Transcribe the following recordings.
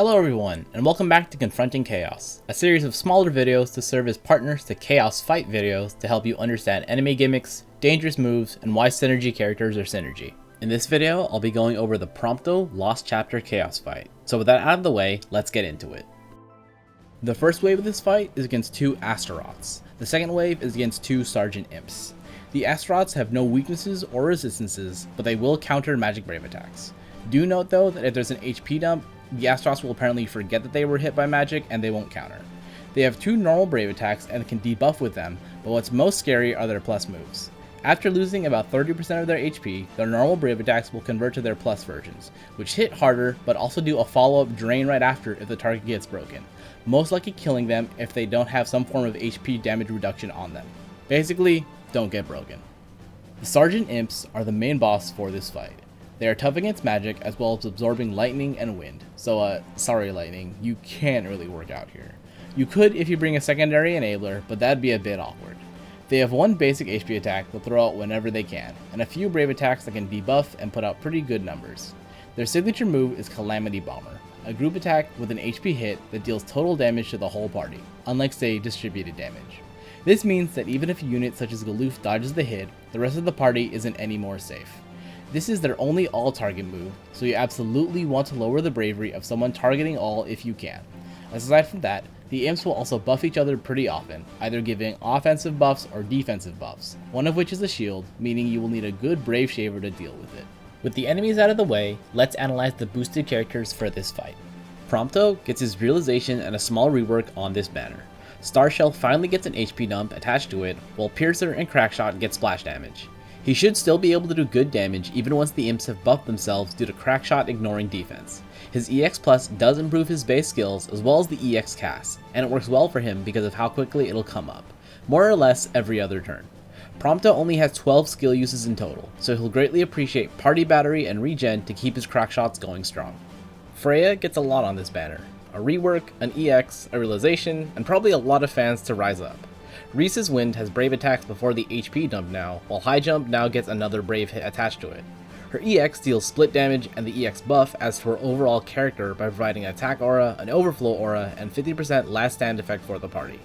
Hello everyone, and welcome back to Confronting Chaos, a series of smaller videos to serve as partners to Chaos Fight videos to help you understand enemy gimmicks, dangerous moves, and why synergy characters are synergy. In this video, I'll be going over the Prompto Lost Chapter Chaos fight, so with that out of the way, let's get into it. The first wave of this fight is against two Astros. The second wave is against two Sergeant Imps. The Astros have no weaknesses or resistances, but they will counter magic brave attacks. Do note though that if there's an HP dump, the Astros will apparently forget that they were hit by magic and they won't counter. They have two normal brave attacks and can debuff with them, but what's most scary are their plus moves. After losing about 30% of their HP, their normal brave attacks will convert to their plus versions, which hit harder but also do a follow-up drain right after if the target gets broken, most likely killing them if they don't have some form of HP damage reduction on them. Basically, don't get broken. The Sergeant Imps are the main boss for this fight. They are tough against magic as well as absorbing lightning and wind, so sorry lightning, you can't really work out here. You could if you bring a secondary enabler, but that'd be a bit awkward. They have one basic HP attack they'll throw out whenever they can, and a few brave attacks that can debuff and put out pretty good numbers. Their signature move is Calamity Bomber, a group attack with an HP hit that deals total damage to the whole party, unlike say distributed damage. This means that even if a unit such as Galoof dodges the hit, the rest of the party isn't any more safe. This is their only all-target move, so you absolutely want to lower the bravery of someone targeting all if you can. Aside from that, the Imps will also buff each other pretty often, either giving offensive buffs or defensive buffs, one of which is a shield, meaning you will need a good Brave Shaver to deal with it. With the enemies out of the way, let's analyze the boosted characters for this fight. Prompto gets his realization and a small rework on this banner. Starshell finally gets an HP dump attached to it, while Piercer and Crackshot get splash damage. He should still be able to do good damage even once the Imps have buffed themselves due to Crackshot ignoring defense. His EX Plus does improve his base skills as well as the EX cast, and it works well for him because of how quickly it'll come up, more or less every other turn. Prompto only has 12 skill uses in total, so he'll greatly appreciate Party Battery and Regen to keep his Crackshots going strong. Freya gets a lot on this banner, a rework, an EX, a realization, and probably a lot of fans to rise up. Reese's Wind has brave attacks before the HP dump now, while High Jump now gets another brave hit attached to it. Her EX deals split damage and the EX buff adds to her overall character by providing an attack aura, an overflow aura, and 50% last stand effect for the party.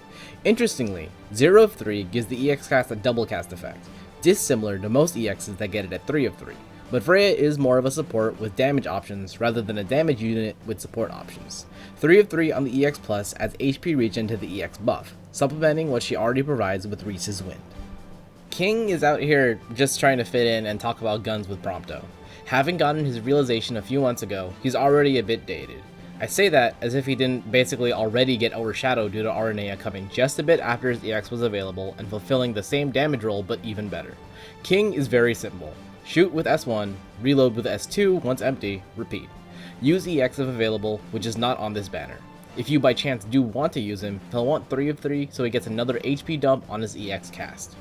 Interestingly, 0 of 3 gives the EX cast a double cast effect, dissimilar to most EXs that get it at 3 of 3. But Freya is more of a support with damage options rather than a damage unit with support options. 3 of 3 on the EX Plus adds HP regen to the EX buff, supplementing what she already provides with Reese's Wind. King is out here just trying to fit in and talk about guns with Prompto. Having gotten his realization a few months ago, he's already a bit dated. I say that as if he didn't basically already get overshadowed due to RNA coming just a bit after his EX was available and fulfilling the same damage roll but even better. King is very simple. Shoot with S1, reload with S2 once empty, repeat. Use EX if available, which is not on this banner. If you by chance do want to use him, he'll want 3 of 3 so he gets another HP dump on his EX cast.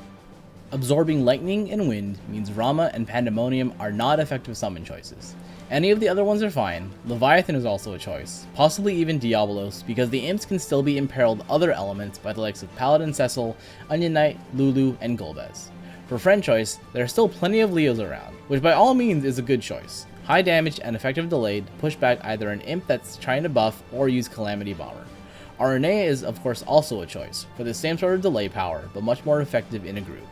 Absorbing lightning and wind means Rama and Pandemonium are not effective summon choices. Any of the other ones are fine. Leviathan is also a choice, possibly even Diabolos, because the Imps can still be imperiled other elements by the likes of Paladin Cecil, Onion Knight, Lulu, and Golbez. For friend choice, there are still plenty of Leos around, which by all means is a good choice. High damage and effective delayed push back either an Imp that's trying to buff or use Calamity Bomber. Aranea is of course also a choice, for the same sort of delay power, but much more effective in a group.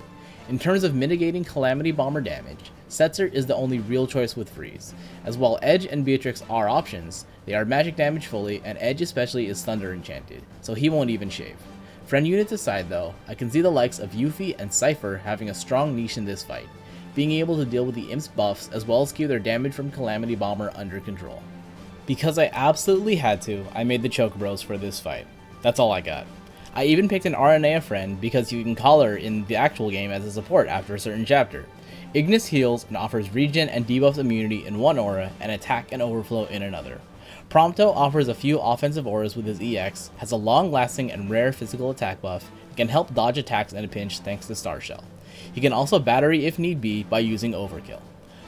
In terms of mitigating Calamity Bomber damage, Setzer is the only real choice with Freeze, as while Edge and Beatrix are options, they are magic damage fully, and Edge especially is Thunder enchanted, so he won't even shave. Friend units aside though, I can see the likes of Yuffie and Cypher having a strong niche in this fight, being able to deal with the Imps buffs as well as keep their damage from Calamity Bomber under control. Because I absolutely had to, I made the Chocobros for this fight. That's all I got. I even picked an RNA friend because you can call her in the actual game as a support after a certain chapter. Ignis heals and offers regen and debuffs immunity in one aura and attack and overflow in another. Prompto offers a few offensive auras with his EX, has a long-lasting and rare physical attack buff, and can help dodge attacks in a pinch thanks to Starshell. He can also battery if need be by using Overkill.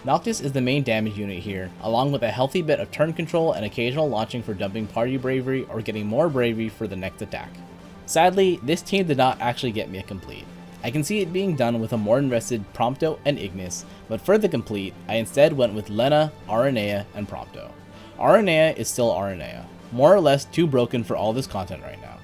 Noctis is the main damage unit here, along with a healthy bit of turn control and occasional launching for dumping party bravery or getting more bravery for the next attack. Sadly, this team did not actually get me a complete. I can see it being done with a more invested Prompto and Ignis, but for the complete, I instead went with Lena, Aranea, and Prompto. Aranea is still Aranea. more or less too broken for all this content right now.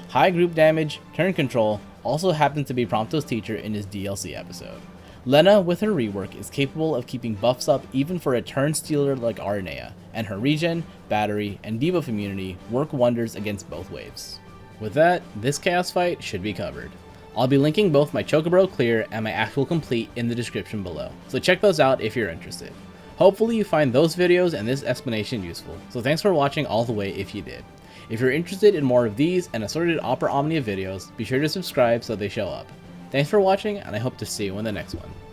High group damage, turn control, also happens to be Prompto's teacher in his DLC episode. Lena, with her rework, is capable of keeping buffs up even for a turn stealer like Aranea, and her regen, battery, and debuff immunity work wonders against both waves. With that, this chaos fight should be covered. I'll be linking both my Chocobro clear and my actual complete in the description below, so check those out if you're interested. Hopefully you find those videos and this explanation useful, so thanks for watching all the way if you did. If you're interested in more of these and assorted Opera Omnia videos, be sure to subscribe so they show up. Thanks for watching, and I hope to see you in the next one.